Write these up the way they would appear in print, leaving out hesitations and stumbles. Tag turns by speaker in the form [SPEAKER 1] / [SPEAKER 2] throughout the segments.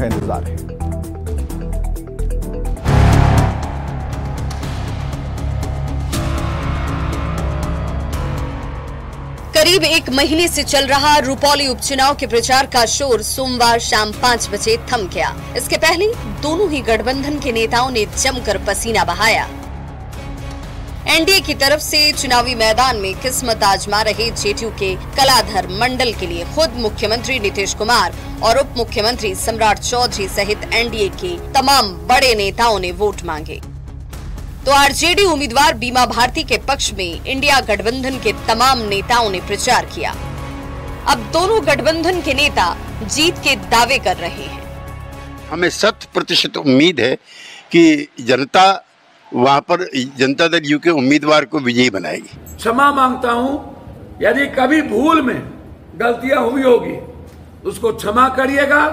[SPEAKER 1] का इंतजार है।
[SPEAKER 2] करीब एक महीने से चल रहा रुपौली उपचुनाव के प्रचार का शोर सोमवार शाम 5 बजे थम गया। इसके पहले दोनों ही गठबंधन के नेताओं ने जमकर पसीना बहाया। एनडीए की तरफ से चुनावी मैदान में किस्मत आजमा रहे जेडीयू के कलाधर मंडल के लिए खुद मुख्यमंत्री नीतीश कुमार और उप मुख्यमंत्री सम्राट चौधरी सहित एनडीए के तमाम बड़े नेताओं ने वोट मांगे। तो आरजेडी उम्मीदवार बीमा भारती के पक्ष में इंडिया गठबंधन के तमाम नेताओं ने प्रचार किया। अब दोनों गठबंधन के नेता जीत के दावे कर रहे हैं।
[SPEAKER 3] हमें 100% उम्मीद है कि जनता वहां पर जनता दल यू के उम्मीदवार को विजयी बनाएगी।
[SPEAKER 4] क्षमा मांगता हूं, यदि कभी भूल में गलतियां हुई होगी उसको क्षमा करिएगा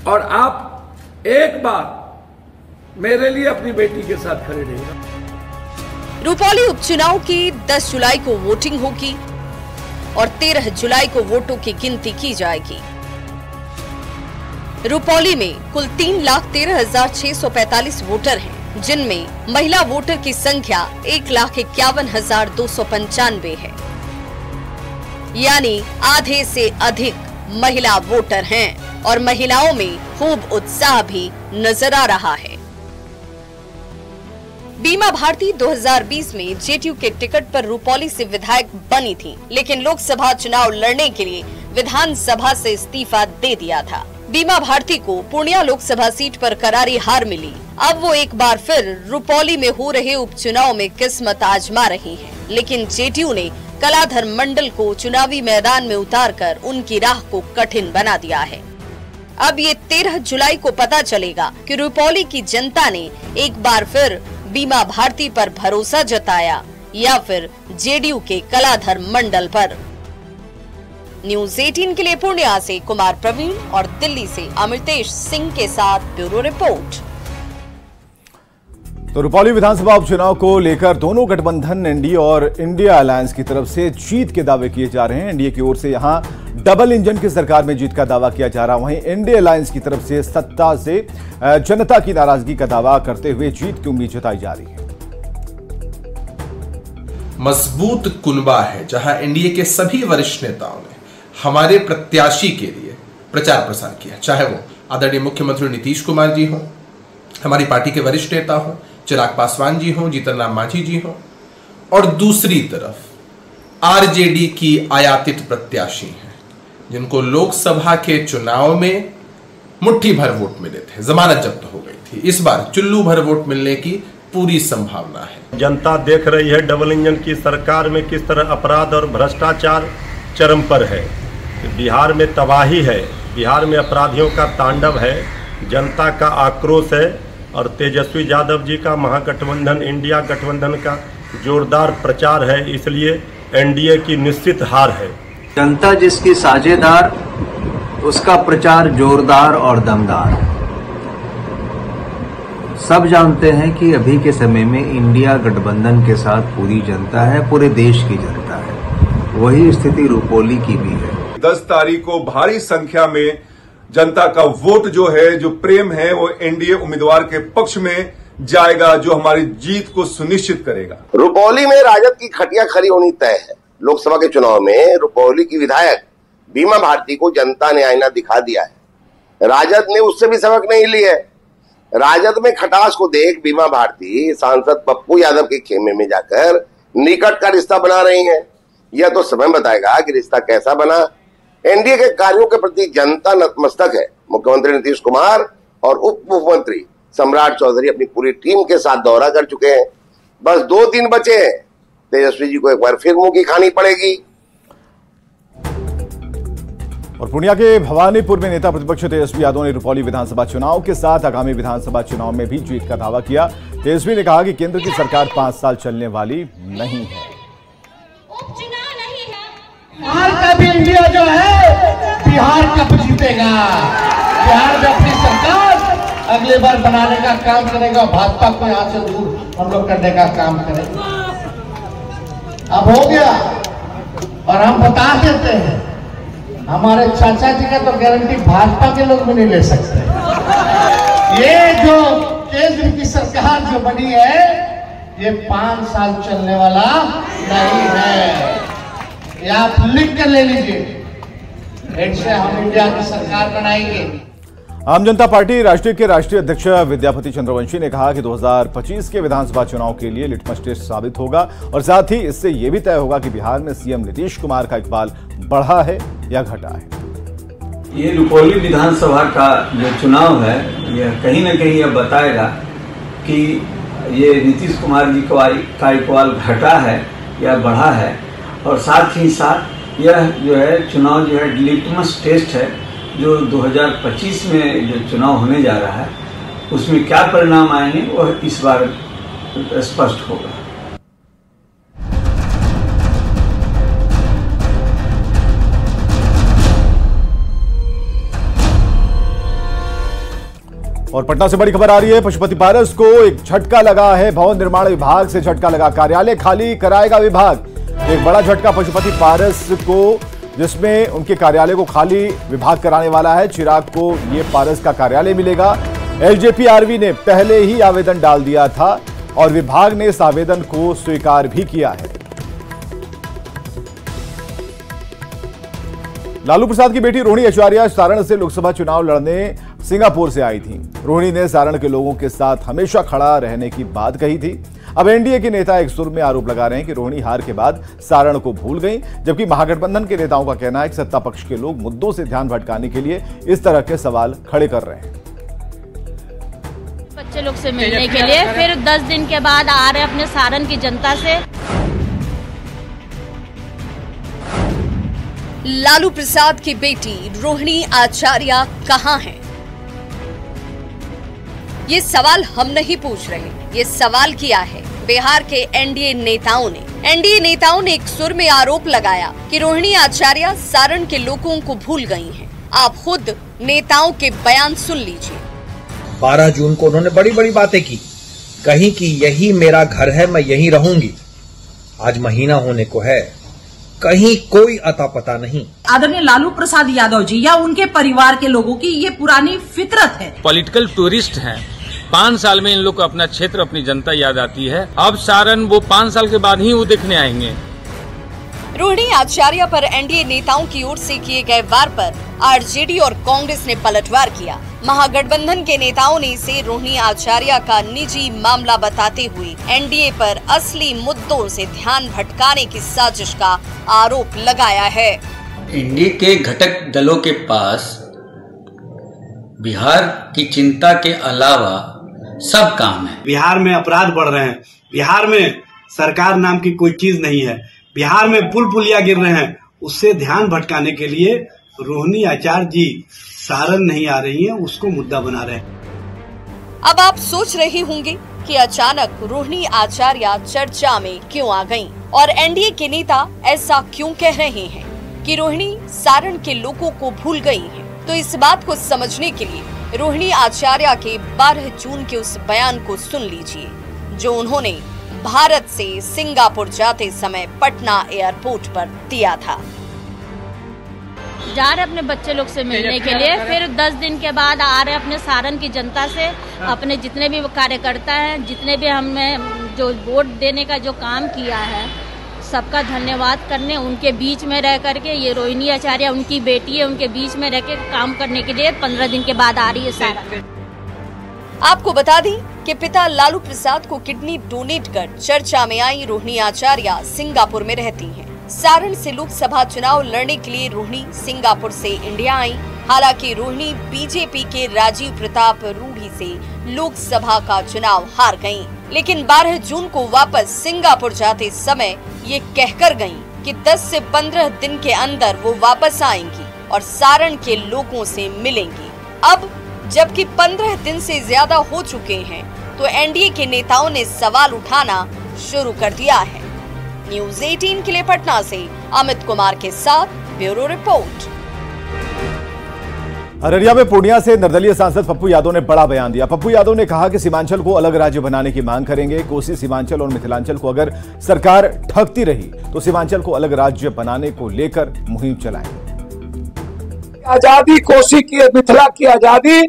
[SPEAKER 4] और आप एक बार मेरे लिए अपनी बेटी के साथ खड़े रहिएगा।
[SPEAKER 2] रुपौली उपचुनाव की 10 जुलाई को वोटिंग होगी और 13 जुलाई को वोटों की गिनती की जाएगी। रुपौली में कुल 3,13,645 वोटर हैं, जिनमें महिला वोटर की संख्या 1,51,295 है, यानी आधे से अधिक महिला वोटर हैं और महिलाओं में खूब उत्साह भी नजर आ रहा है। बीमा भारती 2020 में जेडीयू के टिकट पर रुपौली से विधायक बनी थी, लेकिन लोकसभा चुनाव लड़ने के लिए विधानसभा से इस्तीफा दे दिया था। बीमा भारती को पूर्णिया लोकसभा सीट पर करारी हार मिली। अब वो एक बार फिर रुपौली में हो रहे उपचुनाव में किस्मत आजमा रही हैं, लेकिन जेडीयू ने कलाधर मंडल को चुनावी मैदान में उतारकर उनकी राह को कठिन बना दिया है। अब ये 13 जुलाई को पता चलेगा कि रुपौली की जनता ने एक बार फिर बीमा भारती पर भरोसा जताया या फिर जेडीयू के कलाधर मंडल पर। न्यूज़ 18 के लिए पूर्णिया से कुमार प्रवीण और दिल्ली से अमृतेश सिंह के साथ ब्यूरो रिपोर्ट।
[SPEAKER 1] तो रुपौली विधानसभा उपचुनाव को लेकर दोनों गठबंधन एनडीए और इंडिया अलायंस की तरफ से जीत के दावे किए जा रहे हैं। एनडीए की ओर से यहां डबल इंजन की सरकार में जीत का दावा किया जा रहा है, वहीं इंडिया अलायंस की तरफ से सत्ता से जनता की नाराजगी का दावा करते हुए जीत की उम्मीद जताई जा रही है।
[SPEAKER 5] मजबूत कुनबा है जहां एनडीए के सभी वरिष्ठ नेताओं ने हमारे प्रत्याशी के लिए प्रचार प्रसार किया, चाहे वो आदरणीय मुख्यमंत्री नीतीश कुमार जी हों, हमारी पार्टी के वरिष्ठ नेता हों, चिराग पासवान जी हों, जीतन राम मांझी जी हों, और दूसरी तरफ आरजेडी की आयातित प्रत्याशी हैं जिनको लोकसभा के चुनाव में मुट्ठी भर वोट मिले थे, जमानत जब्त हो गई थी। इस बार चुल्लू भर वोट मिलने की पूरी संभावना है।
[SPEAKER 6] जनता देख रही है डबल इंजन की सरकार में किस तरह अपराध और भ्रष्टाचार चरम पर है। बिहार में तबाही है, बिहार में अपराधियों का तांडव है, जनता का आक्रोश है और तेजस्वी यादव जी का महागठबंधन इंडिया गठबंधन का जोरदार प्रचार है, इसलिए एनडीए की निश्चित हार है।
[SPEAKER 7] जनता जिसकी साझेदार उसका प्रचार जोरदार और दमदार। सब जानते हैं कि अभी के समय में इंडिया गठबंधन के साथ पूरी जनता है, पूरे देश की जनता है। वही स्थिति रुपौली की भी है।
[SPEAKER 8] 10 तारीख को भारी संख्या में जनता का वोट जो है, जो प्रेम है, वो एनडीए उम्मीदवार के पक्ष में जाएगा, जो हमारी जीत को सुनिश्चित करेगा।
[SPEAKER 9] रुपौली में राजद की खटिया खड़ी होनी तय है। लोकसभा के चुनाव में रुपौली की विधायक बीमा भारती को जनता ने आईना दिखा दिया है। राजद ने उससे भी सबक नहीं ली है। राजद में खटास को देख बीमा भारती सांसद पप्पू यादव के खेमे में जाकर निकट का रिश्ता बना रही हैं। यह तो समय बताएगा कि रिश्ता कैसा बना। एनडीए के कार्यों के प्रति जनता नतमस्तक है। मुख्यमंत्री नीतीश कुमार और उप मुख्यमंत्री सम्राट चौधरी अपनी पूरी टीम के साथ दौरा कर चुके हैं। बस 2 दिन बचे हैं। तेजस्वी जी को एक बार फिर मुंह की खानी पड़ेगी।
[SPEAKER 1] और पूर्णिया के भवानीपुर में नेता प्रतिपक्ष तेजस्वी यादव ने रुपौली विधानसभा चुनाव के साथ आगामी विधानसभा चुनाव में भी जीत का दावा किया। तेजस्वी ने कहा कि केंद्र की सरकार 5 साल चलने वाली नहीं है।
[SPEAKER 10] बिहार का भी इंडिया जो है, बिहार कब जीतेगा। बिहार में अपनी सरकार अगले बार बनाने का काम करेगा, भाजपा को यहाँ से दूर हम लोग करने का काम करेंगे। अब हो गया और हम बता देते हैं, हमारे चाचा जी का तो गारंटी भाजपा के लोग भी नहीं ले सकते। ये जो केंद्र की सरकार जो बनी है, ये 5 साल चलने वाला नहीं है। ये आप लिख कर ले लीजिए, फिर से हम इंडिया की सरकार बनाएंगे।
[SPEAKER 1] आम जनता पार्टी राष्ट्रीय के राष्ट्रीय अध्यक्ष विद्यापति चंद्रवंशी ने कहा कि 2025 के विधानसभा चुनाव के लिए लिटमस टेस्ट साबित होगा और साथ ही इससे यह भी तय होगा कि बिहार में सीएम नीतीश कुमार का इकबाल बढ़ा है या घटा है।
[SPEAKER 11] ये रुपौली विधानसभा का जो चुनाव है, यह कहीं न कहीं यह बताएगा कि ये नीतीश कुमार जी का इकबाल घटा है या बढ़ा है। और साथ ही साथ यह जो है चुनाव जो है लिटमस टेस्ट है, जो 2025 में जो चुनाव होने जा रहा है उसमें क्या परिणाम आएंगे वह इस बार स्पष्ट होगा।
[SPEAKER 1] और पटना से बड़ी खबर आ रही है। पशुपति पारस को एक झटका लगा है। भवन निर्माण विभाग से झटका लगा। कार्यालय खाली कराएगा विभाग। एक बड़ा झटका पशुपति पारस को, जिसमें उनके कार्यालय को खाली विभाग कराने वाला है। चिराग को ये पारस का कार्यालय मिलेगा। एलजेपीआरवी ने पहले ही आवेदन डाल दिया था और विभाग ने इस आवेदन को स्वीकार भी किया है। लालू प्रसाद की बेटी रोहिणी आचार्य सारण से लोकसभा चुनाव लड़ने सिंगापुर से आई थी। रोहिणी ने सारण के लोगों के साथ हमेशा खड़ा रहने की बात कही थी। अब एनडीए के नेता एक सुर में आरोप लगा रहे हैं कि रोहिणी हार के बाद सारण को भूल गई, जबकि महागठबंधन के नेताओं का कहना है कि सत्ता पक्ष के लोग मुद्दों से ध्यान भटकाने के लिए इस तरह के सवाल खड़े कर रहे हैं।
[SPEAKER 12] बच्चे लोग से मिलने के लिए फिर 10 दिन के बाद आ रहे अपने सारण की जनता से।
[SPEAKER 2] लालू प्रसाद की बेटी रोहिणी आचार्य कहां है? ये सवाल हम नहीं पूछ रहे, ये सवाल किया है बिहार के एनडीए नेताओं ने। एनडीए नेताओं ने एक सुर में आरोप लगाया कि रोहिणी आचार्य सारण के लोगों को भूल गई हैं। आप खुद नेताओं के बयान सुन लीजिए।
[SPEAKER 13] 12 जून को उन्होंने बड़ी बड़ी बातें की, कहीं कि यही मेरा घर है, मैं यहीं रहूंगी। आज महीना होने को है, कहीं कोई अता पता नहीं।
[SPEAKER 14] आदरणीय लालू प्रसाद यादव जी या उनके परिवार के लोगों की ये पुरानी फितरत है।
[SPEAKER 15] पॉलिटिकल टूरिस्ट हैं। 5 साल में इन लोग को अपना क्षेत्र, अपनी जनता याद आती है। अब सारण वो 5 साल के बाद ही वो देखने आएंगे।
[SPEAKER 2] रोहिणी आचार्य पर एनडीए नेताओं की ओर से किए गए वार पर आरजेडी और कांग्रेस ने पलटवार किया। महागठबंधन के नेताओं ने इसे रोहिणी आचार्य का निजी मामला बताते हुए एनडीए पर असली मुद्दों से ध्यान भटकाने की साजिश का आरोप लगाया है।
[SPEAKER 16] एनडीए के घटक दलों के पास बिहार की चिंता के अलावा सब काम है।
[SPEAKER 17] बिहार में अपराध बढ़ रहे हैं, बिहार में सरकार नाम की कोई चीज नहीं है, बिहार में पुल पुलिया गिर रहे हैं। उससे ध्यान भटकाने के लिए रोहिणी आचार्य जी सारण नहीं आ रही हैं, उसको मुद्दा बना रहे हैं।
[SPEAKER 2] अब आप सोच रहे होंगे कि अचानक रोहिणी आचार्य चर्चा में क्यों आ गईं और एनडीए के नेता ऐसा क्यों कह रहे हैं कि रोहिणी सारण के लोगों को भूल गई हैं। तो इस बात को समझने के लिए रोहिणी आचार्य के 12 जून के उस बयान को सुन लीजिए, जो उन्होंने भारत से सिंगापुर जाते समय पटना एयरपोर्ट पर दिया था।
[SPEAKER 12] जा रहे अपने बच्चे लोग से मिलने के लिए, फिर 10 दिन के बाद आ रहे अपने सारण की जनता से, अपने जितने भी कार्यकर्ता हैं, जितने भी हमें जो वोट देने का जो काम किया है, सबका धन्यवाद करने, उनके बीच में रह करके, ये रोहिणी आचार्य उनकी बेटी है, उनके बीच में रह के काम करने के लिए 15 दिन के बाद आ रही है सारण।
[SPEAKER 2] आपको बता दी कि पिता लालू प्रसाद को किडनी डोनेट कर चर्चा में आई रोहिणी आचार्य सिंगापुर में रहती हैं। सारण से लोकसभा चुनाव लड़ने के लिए रोहिणी सिंगापुर से इंडिया आई। हालांकि रोहिणी बीजेपी के राजीव प्रताप रूढ़ी से लोकसभा का चुनाव हार गईं, लेकिन 12 जून को वापस सिंगापुर जाते समय ये कहकर गईं कि 10 से 15 दिन के अंदर वो वापस आएंगी और सारण के लोगों से मिलेंगी। अब जबकि 15 दिन से ज्यादा हो चुके हैं, तो एनडीए के नेताओं ने सवाल उठाना शुरू कर दिया है। न्यूज़ 18 के लिए पटना से अमित कुमार के साथ ब्यूरो रिपोर्ट।
[SPEAKER 1] अररिया में पूर्णिया से निर्दलीय सांसद पप्पू यादव ने बड़ा बयान दिया। पप्पू यादव ने कहा कि सीमांचल को अलग राज्य बनाने की मांग करेंगे। कोसी, सीमांचल और मिथिलांचल को अगर सरकार ठगती रही तो सीमांचल को अलग राज्य बनाने को लेकर मुहिम चलाएंगे।
[SPEAKER 10] आजादी, कोसी की मिथिला की आजादी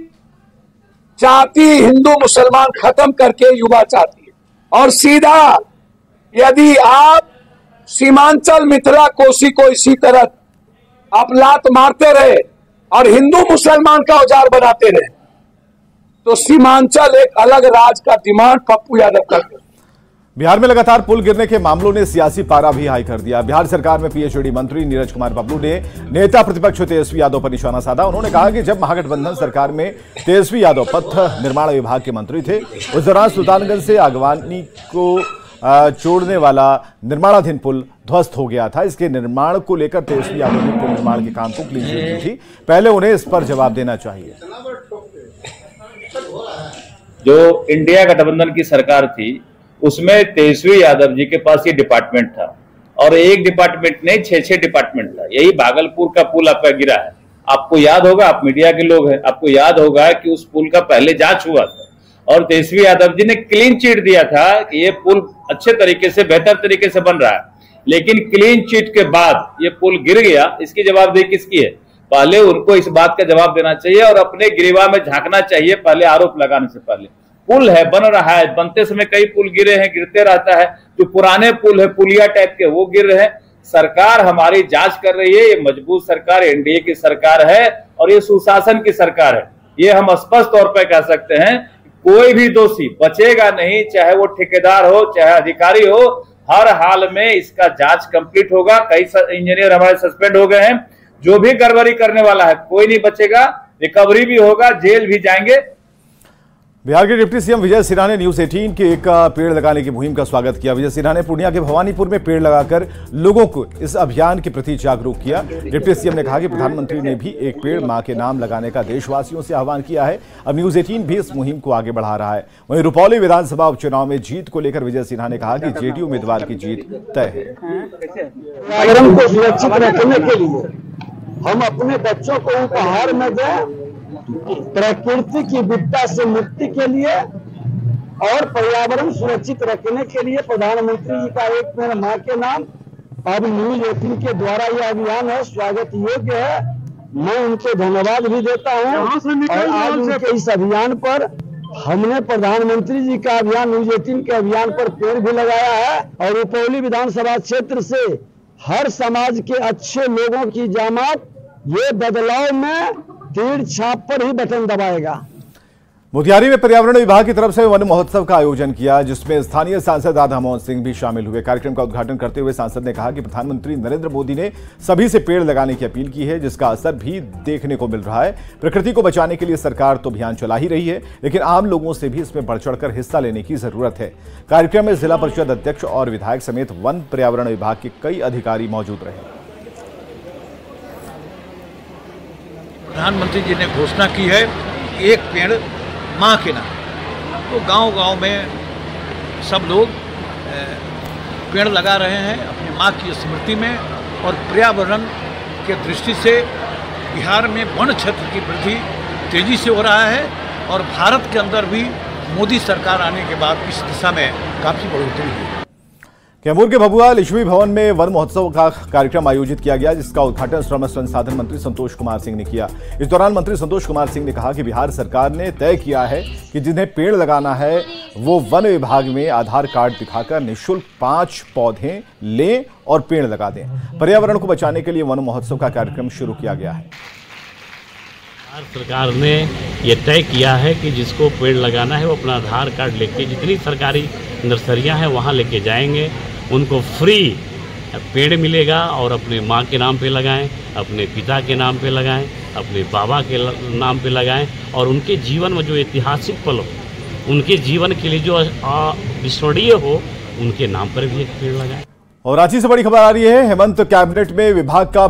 [SPEAKER 10] चाहती हिंदू मुसलमान खत्म करके युवा चाहती है। और सीधा यदि आप सीमांचल मिथिला कोसी को इसी तरह आप लात मारते रहे और हिंदू मुसलमान का औजार बनाते रहे तो सीमांचल एक अलग राज्य का डिमांड पप्पू यादव करते।
[SPEAKER 1] बिहार में लगातार पुल गिरने के मामलों ने सियासी पारा भी हाई कर दिया। बिहार सरकार में पीएचडी मंत्री नीरज कुमार बबलू ने नेता प्रतिपक्ष तेजस्वी यादव पर निशाना साधा। उन्होंने कहा कि जब महागठबंधन सरकार में तेजस्वी यादव पथ निर्माण विभाग के मंत्री थे, उस दौरान सुल्तानगंज से आगवानी को जोड़ने वाला निर्माणाधीन पुल ध्वस्त हो गया था। इसके निर्माण को लेकर तेजस्वी यादव ने पुल निर्माण के काम को क्लीन चिट दी थी। पहले उन्हें इस पर जवाब देना चाहिए।
[SPEAKER 18] जो इंडिया गठबंधन की सरकार थी उसमें तेजस्वी यादव जी के पास ये डिपार्टमेंट था और एक डिपार्टमेंट नहीं 6 डिपार्टमेंट था। यही भागलपुर का पुल आपका गिरा है। आपको याद होगा, आप मीडिया के लोग हैं, आपको याद होगा कि उस पुल का पहले जांच हुआ था और तेजस्वी यादव जी ने क्लीन चिट दिया था कि ये पुल अच्छे तरीके से, बेहतर तरीके से बन रहा है। लेकिन क्लीन चिट के बाद ये पुल गिर गया, इसकी जवाबदेही किसकी है? पहले उनको इस बात का जवाब देना चाहिए और अपने गिरवा में झांकना चाहिए पहले, आरोप लगाने से पहले। पुल है, बन रहा है, बनते समय कई पुल गिरे हैं, गिरते रहता है। जो पुराने पुल है, पुलिया टाइप के, वो गिर रहे हैं। सरकार हमारी जांच कर रही है। ये मजबूत सरकार एनडीए की सरकार है और ये सुशासन की सरकार है। ये हम स्पष्ट तौर पर कह सकते हैं, कोई भी दोषी बचेगा नहीं, चाहे वो ठेकेदार हो, चाहे अधिकारी हो। हर हाल में इसका जांच कंप्लीट होगा। कई इंजीनियर हमारे सस्पेंड हो गए हैं। जो भी गड़बड़ी करने वाला है कोई नहीं बचेगा, रिकवरी भी होगा, जेल भी जाएंगे।
[SPEAKER 1] बिहार के डिप्टी सीएम विजय सिन्हा ने न्यूज 18 के एक पेड़ लगाने की मुहिम का स्वागत किया। विजय सिन्हा ने पूर्णिया के भवानीपुर में पेड़ लगाकर लोगों को इस अभियान के प्रति जागरूक किया। डिप्टी सीएम ने कहा कि प्रधानमंत्री ने भी एक पेड़ मां के नाम लगाने का देशवासियों से आह्वान किया है। अब न्यूज 18 भी इस मुहिम को आगे बढ़ा रहा है। वहीं रुपौली विधानसभा उपचुनाव में जीत को लेकर विजय सिन्हा ने कहा कि जेडीयू उम्मीदवार की जीत तय है।
[SPEAKER 10] पर्यावरण को सुरक्षित रखने के लिए हम अपने बच्चों को उपहार में दें, प्रकृति की विपदा से मुक्ति के लिए और पर्यावरण सुरक्षित रखने के लिए प्रधानमंत्री जी का एक पेड़ मां के नाम अब न्यूज 18 के द्वारा यह अभियान है, स्वागत योग्य है। मैं उनको धन्यवाद भी देता हूं। और आज उनके इस अभियान पर हमने प्रधानमंत्री जी का अभियान, न्यूज 18 के अभियान पर पेड़ भी लगाया है। और रुपौली विधानसभा क्षेत्र से हर समाज के अच्छे लोगों की जमात ये बदलाव में तीर छाप पर ही बटन दबाएगा।
[SPEAKER 1] मोतिहारी में पर्यावरण विभाग की तरफ से वन महोत्सव का आयोजन किया, जिसमें स्थानीय सांसद राधा मोहन सिंह भी शामिल हुए। कार्यक्रम का उद्घाटन करते हुए सांसद ने कहा कि प्रधानमंत्री नरेंद्र मोदी ने सभी से पेड़ लगाने की अपील की है, जिसका असर भी देखने को मिल रहा है। प्रकृति को बचाने के लिए सरकार तो अभियान चला ही रही है, लेकिन आम लोगों से भी इसमें बढ़ चढ़कर हिस्सा लेने की जरूरत है। कार्यक्रम में जिला परिषद अध्यक्ष और विधायक समेत वन पर्यावरण विभाग के कई अधिकारी मौजूद रहे।
[SPEAKER 19] प्रधानमंत्री जी ने घोषणा की है एक पेड़ माँ के नाम, तो गांव-गांव में सब लोग पेड़ लगा रहे हैं अपनी माँ की स्मृति में। और पर्यावरण के दृष्टि से बिहार में वन क्षेत्र की वृद्धि तेजी से हो रहा है और भारत के अंदर भी मोदी सरकार आने के बाद इस दिशा में काफ़ी बढ़ोतरी हुई।
[SPEAKER 1] कैमूर के भभुआ लिच्छवी भवन में वन महोत्सव का कार्यक्रम आयोजित किया गया, जिसका उद्घाटन श्रम संसाधन मंत्री संतोष कुमार सिंह ने किया। इस दौरान मंत्री संतोष कुमार सिंह ने कहा कि बिहार सरकार ने तय किया है कि जिन्हें पेड़ लगाना है वो वन विभाग में आधार कार्ड दिखाकर निःशुल्क 5 पौधे लें और पेड़ लगा दें। पर्यावरण को बचाने के लिए वन महोत्सव का कार्यक्रम शुरू किया गया है।
[SPEAKER 20] सरकार ने ये तय किया है कि जिसको पेड़ लगाना है वो अपना आधार कार्ड लेके जितनी सरकारी नर्सरियां हैं वहाँ लेके जाएंगे, उनको फ्री पेड़ मिलेगा और अपने माँ के नाम पे लगाएं, अपने पिता के नाम पे लगाएं, अपने बाबा के नाम पे लगाएं और उनके जीवन में जो ऐतिहासिक पल हो, उनके जीवन के लिए जो अविस्मरणीय हो, उनके नाम पर भी एक पेड़ लगाएं।
[SPEAKER 1] और रांची से बड़ी खबर आ रही है, हेमंत कैबिनेट में विभाग का